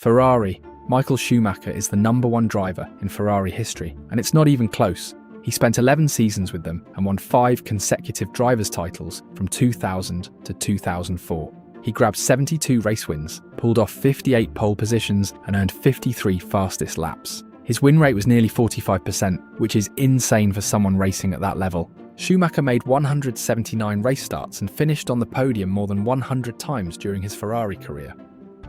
Ferrari. Michael Schumacher is the #1 driver in Ferrari history, and it's not even close. He spent 11 seasons with them and won 5 consecutive drivers' titles from 2000 to 2004. He grabbed 72 race wins, pulled off 58 pole positions, and earned 53 fastest laps. His win rate was nearly 45%, which is insane for someone racing at that level. Schumacher made 179 race starts and finished on the podium more than 100 times during his Ferrari career.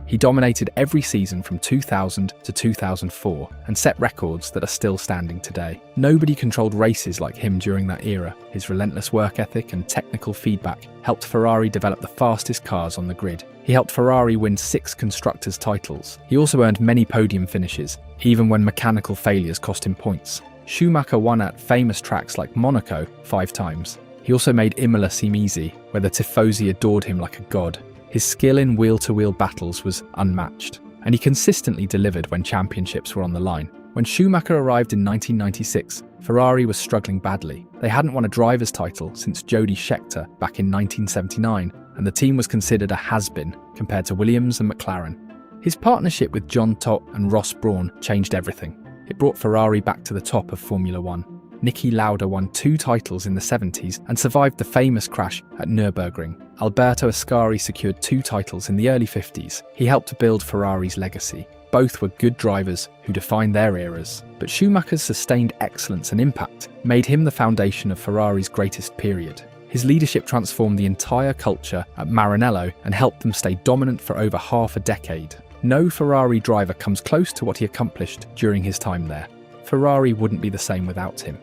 He dominated every season from 2000 to 2004 and set records that are still standing today. Nobody controlled races like him during that era. His relentless work ethic and technical feedback helped Ferrari develop the fastest cars on the grid. He helped Ferrari win 6 constructors' titles. He also earned many podium finishes, even when mechanical failures cost him points. Schumacher won at famous tracks like Monaco 5 times. He also made Imola seem easy, where the tifosi adored him like a god. His skill in wheel-to-wheel battles was unmatched, and he consistently delivered when championships were on the line. When Schumacher arrived in 1996, Ferrari was struggling badly. They hadn't won a driver's title since Jody Scheckter back in 1979, and the team was considered a has-been compared to Williams and McLaren. His partnership with John Todt and Ross Brawn changed everything. It brought Ferrari back to the top of Formula One. Niki Lauda won 2 titles in the 70s and survived the famous crash at Nürburgring. Alberto Ascari secured 2 titles in the early 50s. He helped build Ferrari's legacy. Both were good drivers who defined their eras, but Schumacher's sustained excellence and impact made him the foundation of Ferrari's greatest period. His leadership transformed the entire culture at Maranello and helped them stay dominant for over half a decade. No Ferrari driver comes close to what he accomplished during his time there. Ferrari wouldn't be the same without him.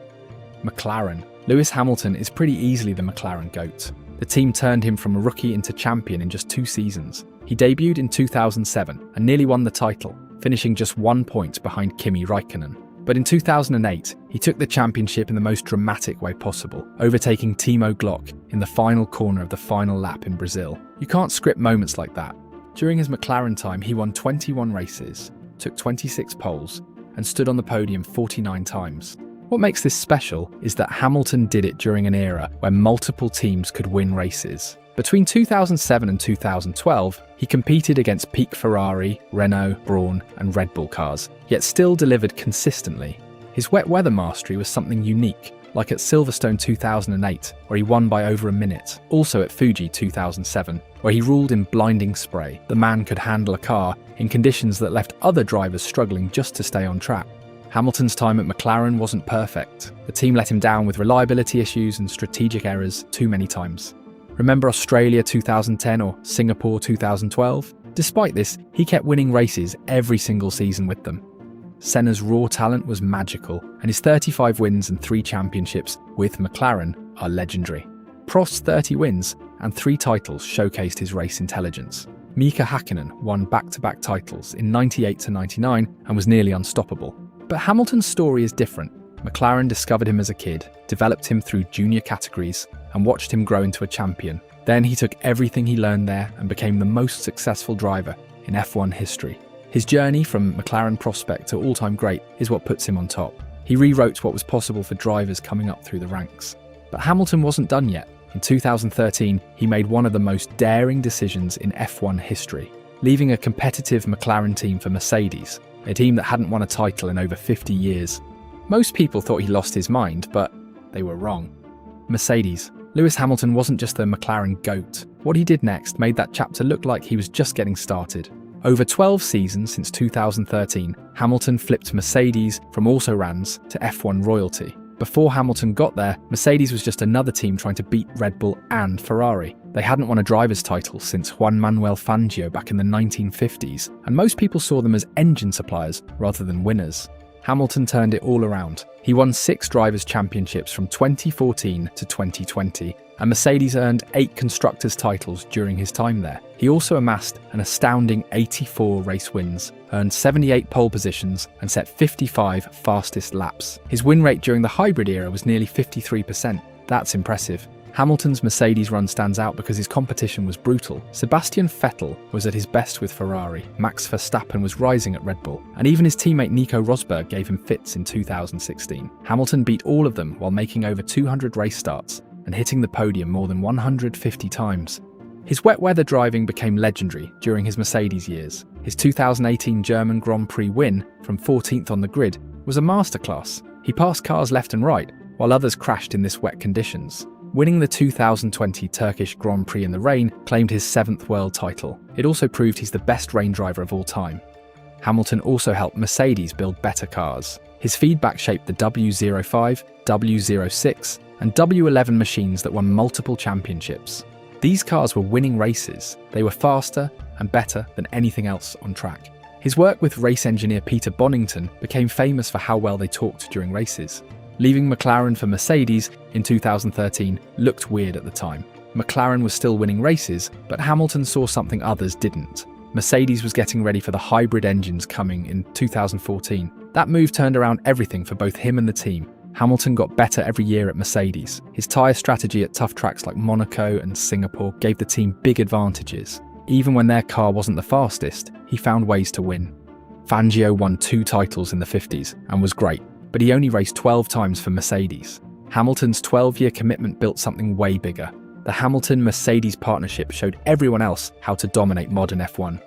McLaren. Lewis Hamilton is pretty easily the McLaren GOAT. The team turned him from a rookie into champion in just 2 seasons. He debuted in 2007 and nearly won the title, finishing just 1 point behind Kimi Räikkönen. But in 2008, he took the championship in the most dramatic way possible, overtaking Timo Glock in the final corner of the final lap in Brazil. You can't script moments like that. During his McLaren time, he won 21 races, took 26 poles, and stood on the podium 49 times. What makes this special is that Hamilton did it during an era where multiple teams could win races. Between 2007 and 2012, he competed against peak Ferrari, Renault, Brawn, and Red Bull cars, yet still delivered consistently. His wet weather mastery was something unique, like at Silverstone 2008, where he won by over a minute. Also at Fuji 2007, where he ruled in blinding spray. The man could handle a car in conditions that left other drivers struggling just to stay on track. Hamilton's time at McLaren wasn't perfect. The team let him down with reliability issues and strategic errors too many times. Remember Australia 2010 or Singapore 2012? Despite this, he kept winning races every single season with them. Senna's raw talent was magical, and his 35 wins and 3 championships with McLaren are legendary. Prost's 30 wins and 3 titles showcased his race intelligence. Mika Hakkinen won back-to-back titles in 98 to 99 and was nearly unstoppable. But Hamilton's story is different. McLaren discovered him as a kid, developed him through junior categories, and watched him grow into a champion. Then he took everything he learned there and became the most successful driver in F1 history. His journey from McLaren prospect to all-time great is what puts him on top. He rewrote what was possible for drivers coming up through the ranks. But Hamilton wasn't done yet. In 2013, he made one of the most daring decisions in F1 history, leaving a competitive McLaren team for Mercedes, a team that hadn't won a title in over 50 years. Most people thought he lost his mind, but they were wrong. Mercedes. Lewis Hamilton wasn't just the McLaren GOAT. What he did next made that chapter look like he was just getting started. Over 12 seasons since 2013, Hamilton flipped Mercedes from autorans to F1 royalty. Before Hamilton got there, Mercedes was just another team trying to beat Red Bull and Ferrari. They hadn't won a driver's title since Juan Manuel Fangio back in the 1950s, and most people saw them as engine suppliers rather than winners. Hamilton turned it all around. He won 6 drivers' championships from 2014 to 2020, and Mercedes earned 8 constructors' titles during his time there. He also amassed an astounding 84 race wins, earned 78 pole positions, and set 55 fastest laps. His win rate during the hybrid era was nearly 53%. That's impressive. Hamilton's Mercedes run stands out because his competition was brutal. Sebastian Vettel was at his best with Ferrari, Max Verstappen was rising at Red Bull, and even his teammate Nico Rosberg gave him fits in 2016. Hamilton beat all of them while making over 200 race starts and hitting the podium more than 150 times. His wet weather driving became legendary during his Mercedes years. His 2018 German Grand Prix win, from 14th on the grid, was a masterclass. He passed cars left and right, while others crashed in this wet conditions. Winning the 2020 Turkish Grand Prix in the rain claimed his 7th world title. It also proved he's the best rain driver of all time. Hamilton also helped Mercedes build better cars. His feedback shaped the W05, W06, and W11 machines that won multiple championships. These cars were winning races. They were faster and better than anything else on track. His work with race engineer Peter Bonington became famous for how well they talked during races. Leaving McLaren for Mercedes in 2013 looked weird at the time. McLaren was still winning races, but Hamilton saw something others didn't. Mercedes was getting ready for the hybrid engines coming in 2014. That move turned around everything for both him and the team. Hamilton got better every year at Mercedes. His tyre strategy at tough tracks like Monaco and Singapore gave the team big advantages. Even when their car wasn't the fastest, he found ways to win. Fangio won 2 titles in the 50s and was great, but he only raced 12 times for Mercedes. Hamilton's 12-year commitment built something way bigger. The Hamilton-Mercedes partnership showed everyone else how to dominate modern F1.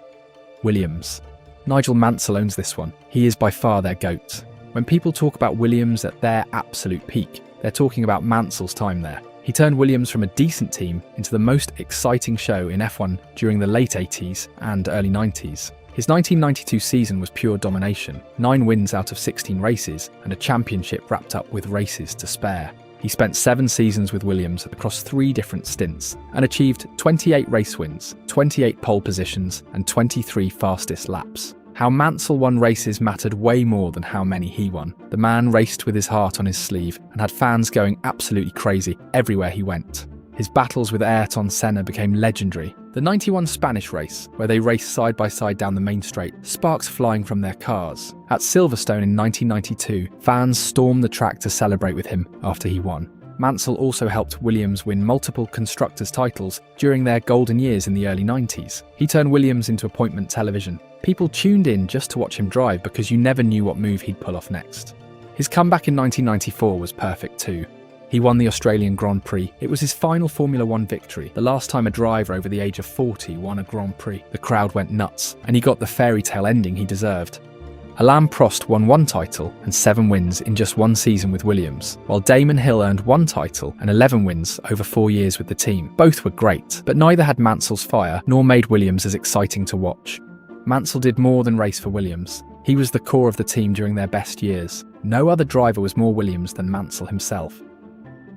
Williams. Nigel Mansell owns this one. He is by far their GOAT. When people talk about Williams at their absolute peak, they're talking about Mansell's time there. He turned Williams from a decent team into the most exciting show in F1 during the late 80s and early 90s. His 1992 season was pure domination, 9 wins out of 16 races, and a championship wrapped up with races to spare. He spent 7 seasons with Williams across 3 different stints and achieved 28 race wins, 28 pole positions, and 23 fastest laps. How Mansell won races mattered way more than how many he won. The man raced with his heart on his sleeve and had fans going absolutely crazy everywhere he went. His battles with Ayrton Senna became legendary. The 91 Spanish race, where they raced side by side down the main straight, sparks flying from their cars. At Silverstone in 1992, fans stormed the track to celebrate with him after he won. Mansell also helped Williams win multiple constructors' titles during their golden years in the early 90s. He turned Williams into appointment television. People tuned in just to watch him drive because you never knew what move he'd pull off next. His comeback in 1994 was perfect too. He won the Australian Grand Prix. It was his final Formula One victory, the last time a driver over the age of 40 won a Grand Prix. The crowd went nuts, and he got the fairy tale ending he deserved. Alain Prost won 1 title and 7 wins in just 1 season with Williams, while Damon Hill earned 1 title and 11 wins over 4 years with the team. Both were great, but neither had Mansell's fire nor made Williams as exciting to watch. Mansell did more than race for Williams. He was the core of the team during their best years. No other driver was more Williams than Mansell himself.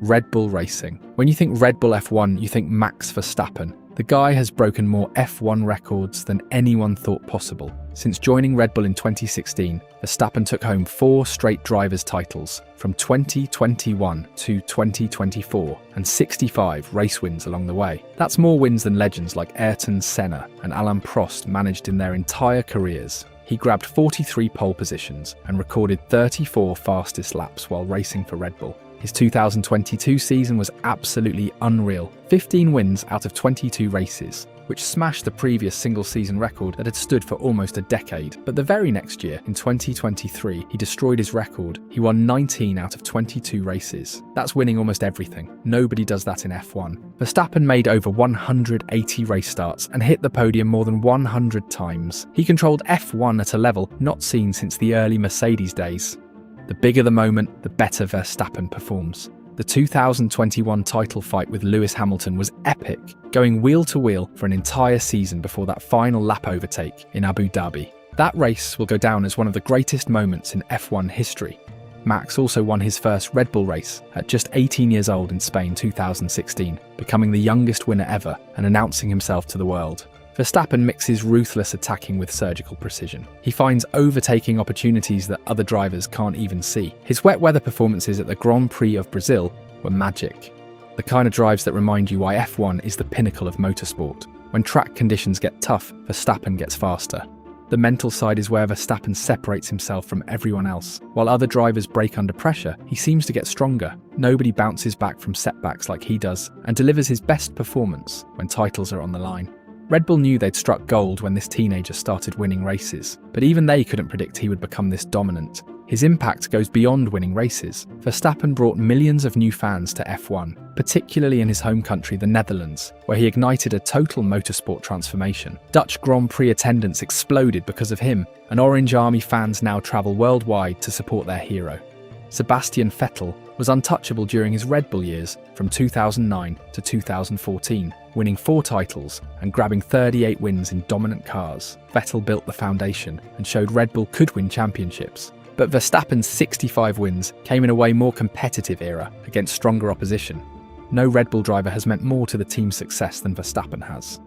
Red Bull Racing. When you think Red Bull F1, you think Max Verstappen. The guy has broken more F1 records than anyone thought possible. Since joining Red Bull in 2016, Verstappen took home 4 straight drivers' titles from 2021 to 2024 and 65 race wins along the way. That's more wins than legends like Ayrton Senna and Alain Prost managed in their entire careers. He grabbed 43 pole positions and recorded 34 fastest laps while racing for Red Bull. His 2022 season was absolutely unreal. 15 wins out of 22 races, which smashed the previous single-season record that had stood for almost a decade. But the very next year, in 2023, he destroyed his record. He won 19 out of 22 races. That's winning almost everything. Nobody does that in F1. Verstappen made over 180 race starts and hit the podium more than 100 times. He controlled F1 at a level not seen since the early Mercedes days. The bigger the moment, the better Verstappen performs. The 2021 title fight with Lewis Hamilton was epic, going wheel to wheel for an entire season before that final lap overtake in Abu Dhabi. That race will go down as one of the greatest moments in F1 history. Max also won his first Red Bull race at just 18 years old in Spain 2016, becoming the youngest winner ever and announcing himself to the world. Verstappen mixes ruthless attacking with surgical precision. He finds overtaking opportunities that other drivers can't even see. His wet weather performances at the Grand Prix of Brazil were magic. The kind of drives that remind you why F1 is the pinnacle of motorsport. When track conditions get tough, Verstappen gets faster. The mental side is where Verstappen separates himself from everyone else. While other drivers break under pressure, he seems to get stronger. Nobody bounces back from setbacks like he does, and delivers his best performance when titles are on the line. Red Bull knew they'd struck gold when this teenager started winning races, but even they couldn't predict he would become this dominant. His impact goes beyond winning races. Verstappen brought millions of new fans to F1, particularly in his home country, the Netherlands, where he ignited a total motorsport transformation. Dutch Grand Prix attendance exploded because of him, and Orange Army fans now travel worldwide to support their hero. Sebastian Vettel was untouchable during his Red Bull years from 2009 to 2014, winning 4 titles and grabbing 38 wins in dominant cars. Vettel built the foundation and showed Red Bull could win championships. But Verstappen's 65 wins came in a way more competitive era against stronger opposition. No Red Bull driver has meant more to the team's success than Verstappen has.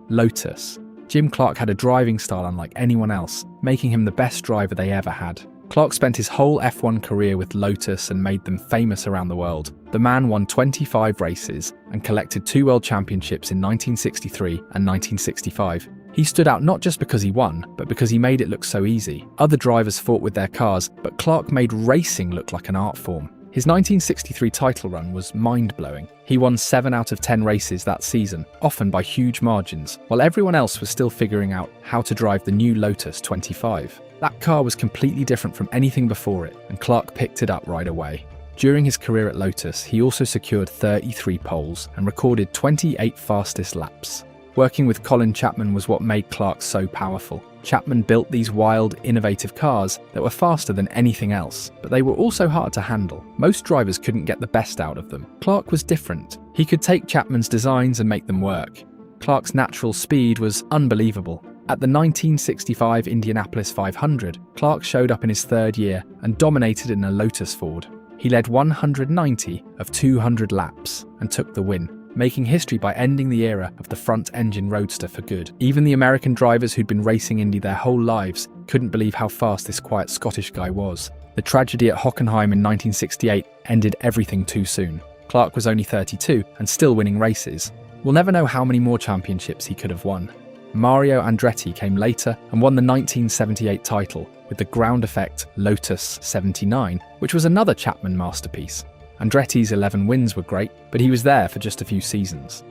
Lotus. Jim Clark had a driving style unlike anyone else, making him the best driver they ever had. Clark spent his whole F1 career with Lotus and made them famous around the world. The man won 25 races and collected 2 world championships in 1963 and 1965. He stood out not just because he won, but because he made it look so easy. Other drivers fought with their cars, but Clark made racing look like an art form. His 1963 title run was mind-blowing. He won 7 out of 10 races that season, often by huge margins, while everyone else was still figuring out how to drive the new Lotus 25. That car was completely different from anything before it, and Clark picked it up right away. During his career at Lotus, he also secured 33 poles and recorded 28 fastest laps. Working with Colin Chapman was what made Clark so powerful. Chapman built these wild, innovative cars that were faster than anything else, but they were also hard to handle. Most drivers couldn't get the best out of them. Clark was different. He could take Chapman's designs and make them work. Clark's natural speed was unbelievable. At the 1965 Indianapolis 500, Clark showed up in his 3rd year and dominated in a Lotus Ford. He led 190 of 200 laps and took the win, making history by ending the era of the front-engine roadster for good. Even the American drivers who'd been racing Indy their whole lives couldn't believe how fast this quiet Scottish guy was. The tragedy at Hockenheim in 1968 ended everything too soon. Clark was only 32 and still winning races. We'll never know how many more championships he could have won. Mario Andretti came later and won the 1978 title with the ground effect Lotus 79, which was another Chapman masterpiece. Andretti's 11 wins were great, but he was there for just a few seasons.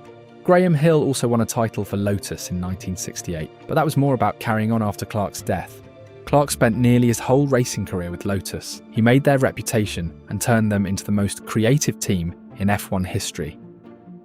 Graham Hill also won a title for Lotus in 1968, but that was more about carrying on after Clark's death. Clark spent nearly his whole racing career with Lotus. He made their reputation and turned them into the most creative team in F1 history.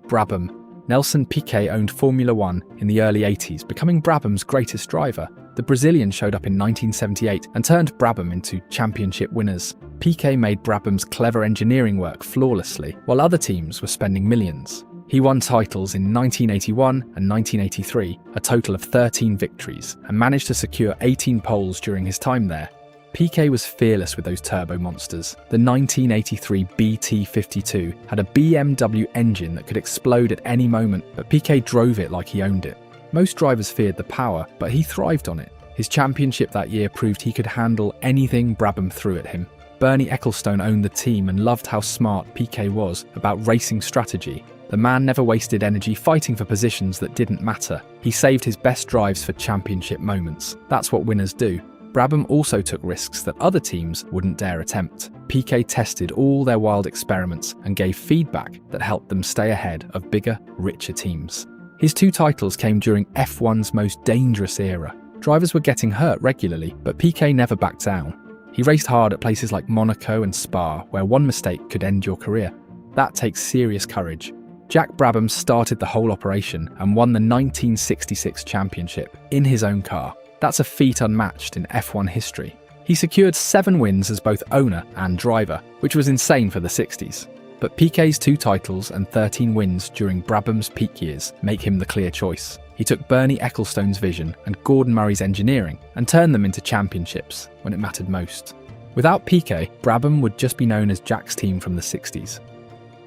Brabham. Nelson Piquet owned Formula One in the early 80s, becoming Brabham's greatest driver. The Brazilian showed up in 1978 and turned Brabham into championship winners. Piquet made Brabham's clever engineering work flawlessly, while other teams were spending millions. He won titles in 1981 and 1983, a total of 13 victories, and managed to secure 18 poles during his time there. Piquet was fearless with those turbo monsters. The 1983 BT52 had a BMW engine that could explode at any moment, but Piquet drove it like he owned it. Most drivers feared the power, but he thrived on it. His championship that year proved he could handle anything Brabham threw at him. Bernie Ecclestone owned the team and loved how smart Piquet was about racing strategy. The man never wasted energy fighting for positions that didn't matter. He saved his best drives for championship moments. That's what winners do. Brabham also took risks that other teams wouldn't dare attempt. Piquet tested all their wild experiments and gave feedback that helped them stay ahead of bigger, richer teams. His 2 titles came during F1's most dangerous era. Drivers were getting hurt regularly, but Piquet never backed down. He raced hard at places like Monaco and Spa, where one mistake could end your career. That takes serious courage. Jack Brabham started the whole operation and won the 1966 championship in his own car. That's a feat unmatched in F1 history. He secured 7 wins as both owner and driver, which was insane for the 60s. But Piquet's 2 titles and 13 wins during Brabham's peak years make him the clear choice. He took Bernie Ecclestone's vision and Gordon Murray's engineering and turned them into championships when it mattered most. Without Piquet, Brabham would just be known as Jack's team from the 60s.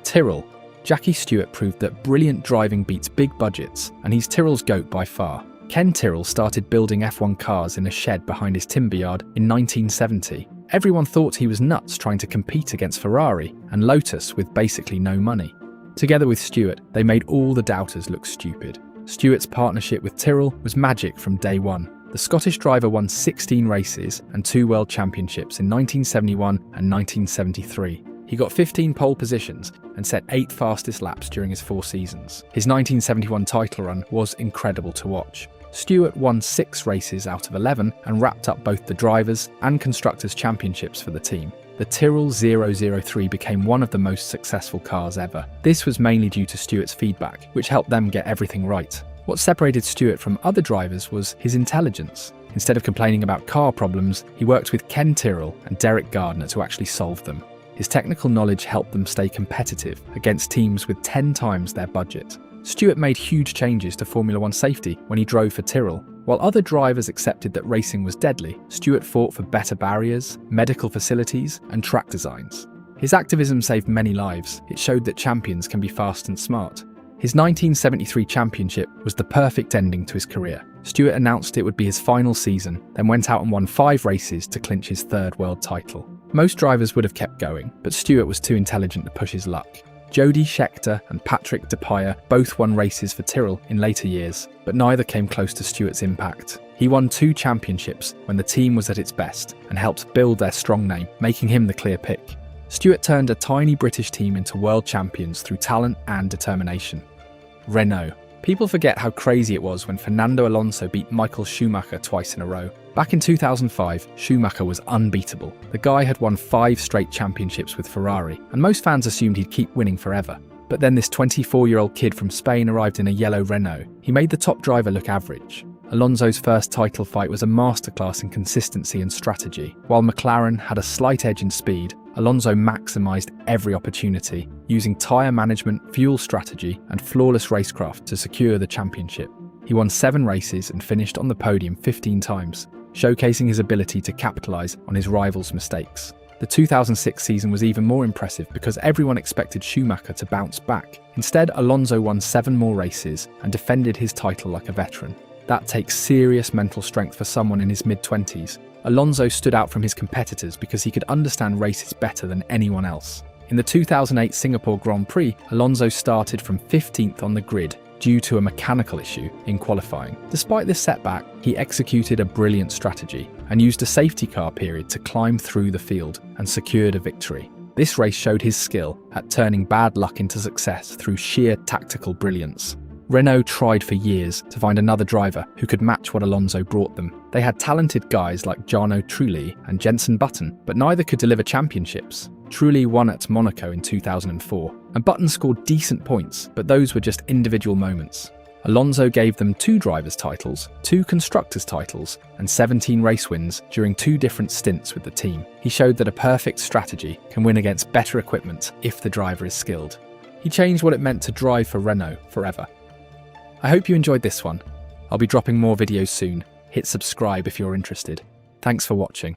Tyrrell. Jackie Stewart proved that brilliant driving beats big budgets, and he's Tyrrell's GOAT by far. Ken Tyrrell started building F1 cars in a shed behind his timber yard in 1970. Everyone thought he was nuts trying to compete against Ferrari and Lotus with basically no money. Together with Stewart, they made all the doubters look stupid. Stewart's partnership with Tyrrell was magic from day one. The Scottish driver won 16 races and 2 world championships in 1971 and 1973. He got 15 pole positions and set 8 fastest laps during his 4 seasons. His 1971 title run was incredible to watch. Stewart won 6 races out of 11 and wrapped up both the Drivers' and Constructors' Championships for the team. The Tyrrell 003 became one of the most successful cars ever. This was mainly due to Stewart's feedback, which helped them get everything right. What separated Stewart from other drivers was his intelligence. Instead of complaining about car problems, he worked with Ken Tyrrell and Derek Gardner to actually solve them. His technical knowledge helped them stay competitive against teams with 10 times their budget. Stewart made huge changes to Formula One safety when he drove for Tyrrell. While other drivers accepted that racing was deadly, Stewart fought for better barriers, medical facilities, and track designs. His activism saved many lives. It showed that champions can be fast and smart. His 1973 championship was the perfect ending to his career. Stewart announced it would be his final season, then went out and won 5 races to clinch his 3rd world title. Most drivers would have kept going, but Stewart was too intelligent to push his luck. Jody Scheckter and Patrick DePailler both won races for Tyrrell in later years, but neither came close to Stewart's impact. He won 2 championships when the team was at its best and helped build their strong name, making him the clear pick. Stewart turned a tiny British team into world champions through talent and determination. Renault. People forget how crazy it was when Fernando Alonso beat Michael Schumacher twice in a row. Back in 2005, Schumacher was unbeatable. The guy had won 5 straight championships with Ferrari, and most fans assumed he'd keep winning forever. But then this 24-year-old kid from Spain arrived in a yellow Renault. He made the top driver look average. Alonso's first title fight was a masterclass in consistency and strategy. While McLaren had a slight edge in speed, Alonso maximised every opportunity, using tyre management, fuel strategy, and flawless racecraft to secure the championship. He won 7 races and finished on the podium 15 times, showcasing his ability to capitalise on his rivals' mistakes. The 2006 season was even more impressive because everyone expected Schumacher to bounce back. Instead, Alonso won 7 more races and defended his title like a veteran. That takes serious mental strength for someone in his mid-20s. Alonso stood out from his competitors because he could understand races better than anyone else. In the 2008 Singapore Grand Prix, Alonso started from 15th on the grid due to a mechanical issue in qualifying. Despite this setback, he executed a brilliant strategy and used a safety car period to climb through the field and secured a victory. This race showed his skill at turning bad luck into success through sheer tactical brilliance. Renault tried for years to find another driver who could match what Alonso brought them. They had talented guys like Jarno Trulli and Jenson Button, but neither could deliver championships. Trulli won at Monaco in 2004, and Button scored decent points, but those were just individual moments. Alonso gave them 2 drivers' titles, 2 constructors' titles, and 17 race wins during 2 different stints with the team. He showed that a perfect strategy can win against better equipment if the driver is skilled. He changed what it meant to drive for Renault forever. I hope you enjoyed this one. I'll be dropping more videos soon. Hit subscribe if you're interested. Thanks for watching.